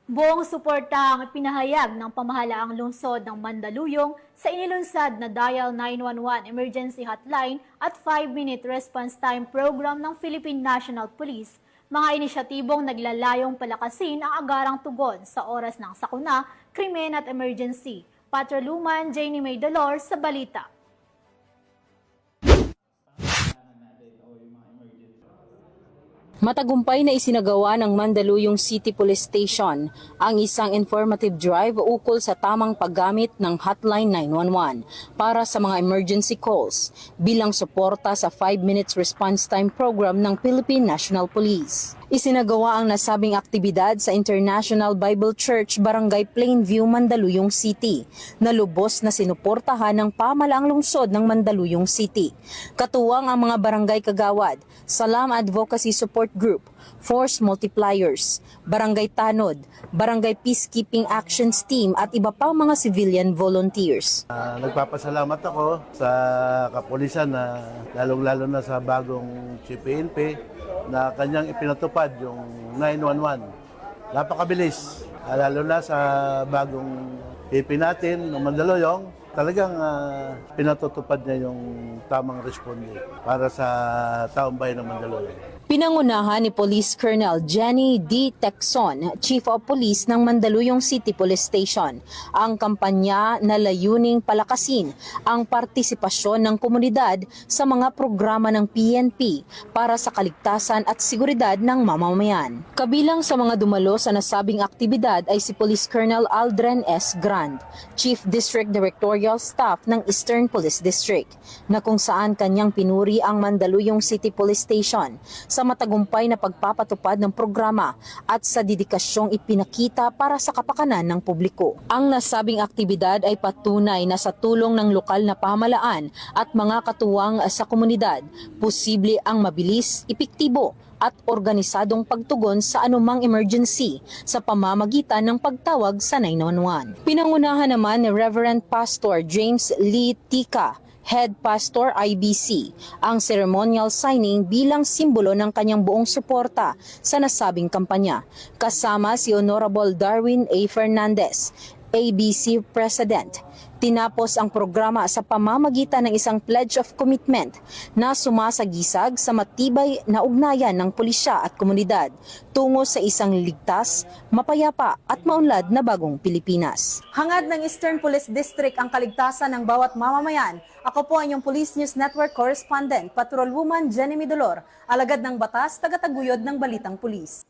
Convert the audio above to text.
Buong suporta ang pinahayag ng pamahalaang lungsod ng Mandaluyong sa inilunsad na Dial 911 Emergency Hotline at 5-minute response time program ng Philippine National Police. Mga inisyatibong naglalayong palakasin ang agarang tugon sa oras ng sakuna, krimen at emergency. Patroluman Jenny May Dolor sa balita. Matagumpay na isinagawa ng Mandaluyong City Police Station ang isang informative drive ukol sa tamang paggamit ng Hotline 911 para sa mga emergency calls bilang suporta sa 5 minutes response time program ng Philippine National Police. Isinagawa ang nasabing aktibidad sa International Bible Church, Barangay Plainview, Mandaluyong City, na lubos na sinuportahan ng pamahalaang lungsod ng Mandaluyong City. Katuwang ang mga barangay kagawad, Salam Advocacy Support Group, Force Multipliers, Barangay Tanod, Barangay Peacekeeping Actions Team at iba pang mga civilian volunteers. Nagpapasalamat ako sa kapulisan na lalong-lalo na sa bagong Chief PNP na kanyang ipinatupad yung 911. Napakabilis, lalo na sa bagong PP natin ng Mandaluyong. Talagang pinatutupad niya yung tamang responde para sa taong bayan ng Mandaluyong. Pinangunahan ni Police Colonel Jenny D. Tecson, Chief of Police ng Mandaluyong City Police Station, ang kampanya na layuning palakasin ang partisipasyon ng komunidad sa mga programa ng PNP para sa kaligtasan at seguridad ng mamamayan. Kabilang sa mga dumalo sa nasabing aktibidad ay si Police Colonel Aldren S. Grand, Chief District Directorial Staff ng Eastern Police District, na kung saan kanyang pinuri ang Mandaluyong City Police Station sa matagumpay na pagpapatupad ng programa at sa dedikasyong ipinakita para sa kapakanan ng publiko. Ang nasabing aktibidad ay patunay na sa tulong ng lokal na pamahalaan at mga katuwang sa komunidad, posible ang mabilis, epektibo at organisadong pagtugon sa anumang emergency sa pamamagitan ng pagtawag sa 911. Pinangunahan naman ni Reverend Pastor James Lee Tika, Head Pastor IBC, ang ceremonial signing bilang simbolo ng kanyang buong suporta sa nasabing kampanya. Kasama si Honorable Darwin A. Fernandez, ABC President. Tinapos ang programa sa pamamagitan ng isang pledge of commitment na sumasagisag sa matibay na ugnayan ng pulisya at komunidad tungo sa isang ligtas, mapayapa at maunlad na bagong Pilipinas. Hangad ng Eastern Police District ang kaligtasan ng bawat mamamayan. Ako po ang inyong Police News Network Correspondent, Patrolwoman Jenny Dolor, alagad ng batas, tagataguyod ng Balitang Pulis.